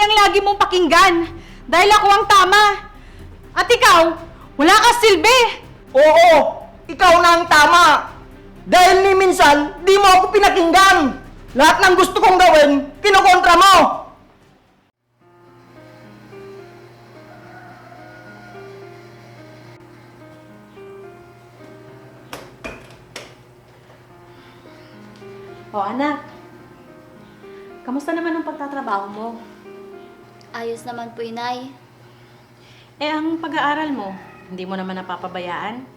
ang lagi mong pakinggan dahil ako ang tama. At ikaw, wala kang silbi. Oo, ikaw na ang tama. Dahil ni minsan, di mo ako pinakinggan. Lahat ng gusto kong gawin, kinokontra mo. O anak, kamusta naman ang pagtatrabaho mo? Ayos naman po, Inay. Ang pag-aaral mo, hindi mo naman napapabayaan?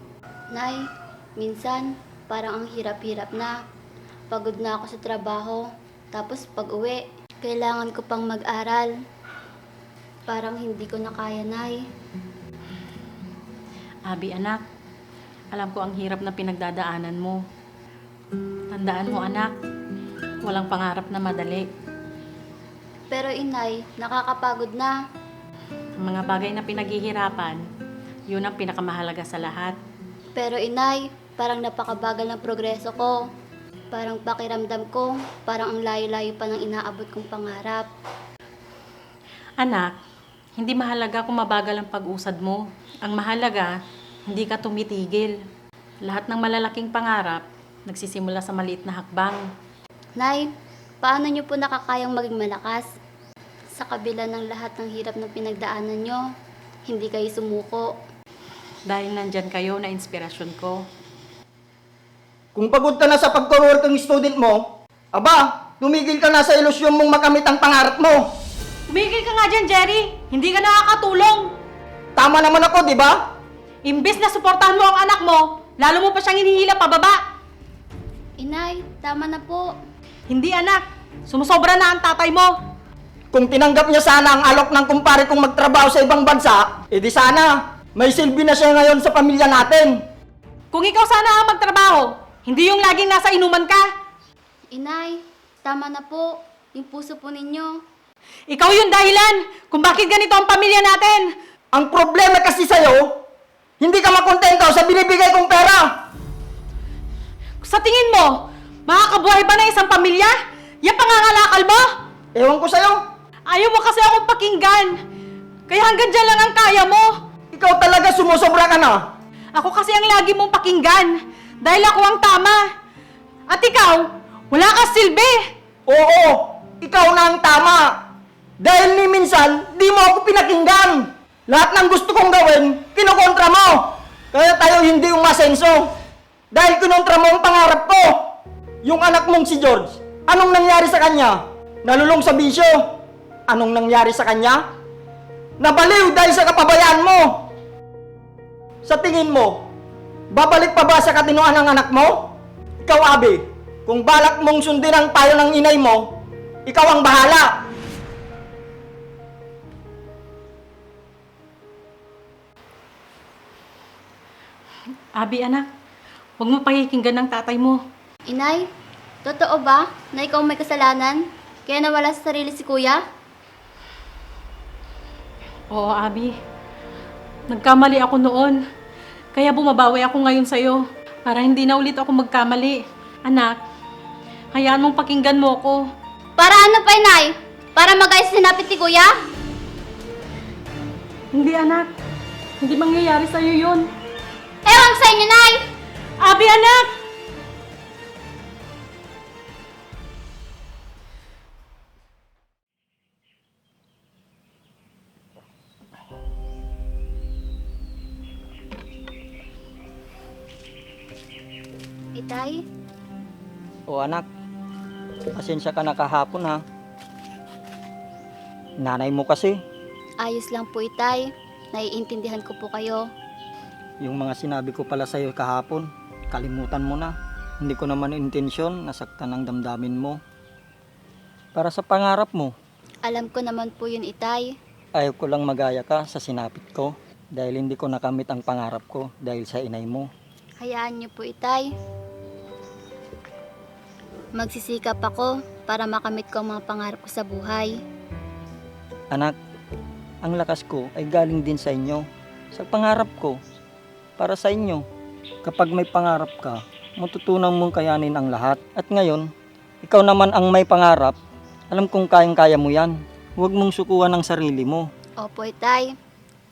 Nay, minsan parang ang hirap-hirap na. Pagod na ako sa trabaho. Tapos pag-uwi, kailangan ko pang mag-aral. Parang hindi ko na kaya, Nay. Abi anak, alam ko ang hirap na pinagdadaanan mo. Tandaan mo anak, walang pangarap na madali. Pero Inay, nakakapagod na. Ang mga bagay na pinaghihirapan, yun ang pinakamahalaga sa lahat. Pero Inay, parang napakabagal ng progreso ko. Parang pakiramdam ko, parang ang layo-layo pa ng inaabot kong pangarap. Anak, hindi mahalaga kung mabagal ang pag-usad mo. Ang mahalaga, hindi ka tumitigil. Lahat ng malalaking pangarap, nagsisimula sa maliit na hakbang. Nay, paano niyo po nakakayang maging malakas? Sa kabila ng lahat ng hirap na pinagdaanan niyo, hindi kayo sumuko. Dahil nandyan kayo na inspirasyon ko. Kung pagod ka na sa pagka-working student mo, aba, tumigil ka na sa ilusyon mong makamit ang pangarap mo. Tumigil ka nga dyan, Jerry! Hindi ka nakakatulong! Tama naman ako, di ba? Imbes na suportahan mo ang anak mo, lalo mo pa siyang hinihila pababa! Inay, tama na po. Hindi anak, sumusobra na ang tatay mo. Kung tinanggap niya sana ang alok ng kumpare kong magtrabaho sa ibang bansa, edi sana, may silbi na siya ngayon sa pamilya natin. Kung ikaw sana ang magtrabaho, hindi yung laging nasa inuman ka. Inay, tama na po. Yung puso po ninyo. Ikaw yung dahilan kung bakit ganito ang pamilya natin. Ang problema kasi sa'yo, hindi ka makontento sa binibigay kong pera. Sa tingin mo, makakabuhay ba na isang pamilya? Yan pangangalakal mo? Ewan ko sa'yo, Ayaw mo kasi akong pakinggan. Kaya hanggang dyan lang ang kaya mo. ikaw talaga sumusobra ka na. Ako kasi ang lagi mong pakinggan. Dahil ako ang tama. At ikaw, wala kang silbi. Oo, ikaw na ang tama. Dahil ni minsan, di mo ako pinakinggan. Lahat ng gusto kong gawin, kinokontra mo. Kaya tayo hindi umasenso. Dahil kinontra mo ang pangarap ko. Yung anak mong si George, anong nangyari sa kanya? Nalulong sa bisyo. Anong nangyari sa kanya? Nabaliw dahil sa kapabayaan mo. Sa tingin mo, babalik pa ba sa katinoan ng anak mo? Ikaw, Abi, kung balak mong sundin ang payo ng inay mo, ikaw ang bahala. Abi anak, huwag mo pakikinggan ng tatay mo. Inay, totoo ba na ikaw may kasalanan? Kaya nawala sa sarili si Kuya? Oo, Abi. Nagkamali ako noon. Kaya bumabawi ako ngayon sa'yo. Para hindi na ulit ako magkamali. Anak, hayaan mong pakinggan mo ko. Para ano pa, Inay? Para magayos sinapit si Kuya? Hindi, anak. Hindi mangyayari sa'yo yun. Ewan ko sa inyo, Nay! Abi, anak! Itay, O anak, pasensya ka na kahapon ha. Nanay mo kasi, ayos lang po, Itay. Naiintindihan ko po kayo. yung mga sinabi ko pala sa'yo kahapon, kalimutan mo na. Hindi ko naman intensyon nasaktan ang damdamin mo. Para sa pangarap mo, Alam ko naman po yun, Itay. ayaw ko lang magaya ka sa sinapit ko dahil hindi ko nakamit ang pangarap ko dahil sa inay mo. Hayaan niyo po, Itay. Magsisikap ako para makamit ko ang mga pangarap ko sa buhay. Anak, ang lakas ko ay galing din sa inyo. Sa pangarap ko, para sa inyo. Kapag may pangarap ka, matutunan mong kayanin ang lahat. At ngayon, ikaw naman ang may pangarap. Alam kong kayang-kaya mo yan. Huwag mong sukuan ang sarili mo. Opo, Itay.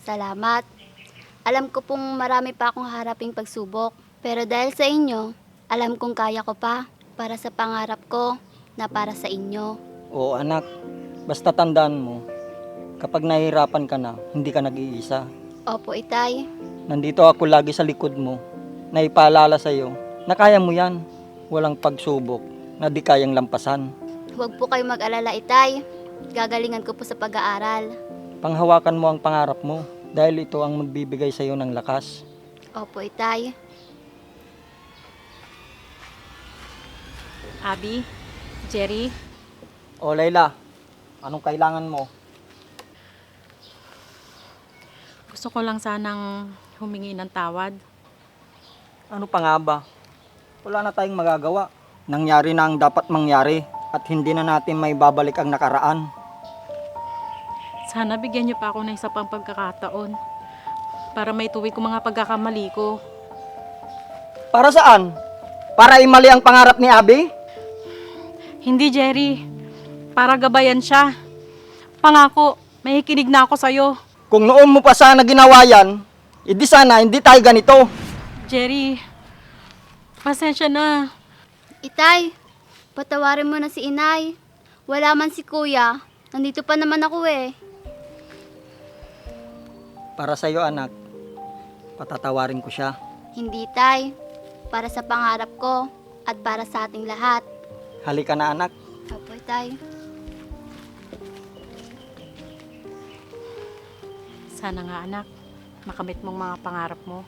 Salamat. Alam ko pong marami pa akong haraping pagsubok. Pero dahil sa inyo, alam kong kaya ko pa para sa pangarap ko na para sa inyo. Oo anak, basta tandaan mo, kapag nahihirapan ka na, hindi ka nag-iisa. Opo, Itay. Nandito ako lagi sa likod mo, na ipaalala sa'yo na kaya mo yan. Walang pagsubok na di kayang lampasan. Huwag po kayo mag-alala, Itay. Gagalingan ko po sa pag-aaral. Panghawakan mo ang pangarap mo dahil ito ang magbibigay sa'yo ng lakas. Opo, Itay. Abby, Jerry, O Layla, anong kailangan mo? gusto ko lang sanang humingi ng tawad. Ano pa nga ba? Wala na tayong magagawa. Nangyari na ang dapat mangyari at hindi na natin may babalik ang nakaraan. Sana bigyan niyo pa ako ng isa pang pagkakataon para may tuwi ko mga pagkakamali ko. Para saan? Para imali ang pangarap ni Abby? Hindi, Jerry. Para gabayan siya. Pangako, may kinig na ako sa'yo. Kung noon mo pa sana ginawa yan, edi sana hindi tayo ganito. Jerry, pasensya na. Itay, patawarin mo na si Inay. Wala man si Kuya. Nandito pa naman ako eh. Para sa'yo anak, patatawarin ko siya. Hindi, Tay. Para sa pangarap ko at para sa ating lahat. Halika na anak. Opo, Tay. Sana nga anak, makamit mong mga pangarap mo.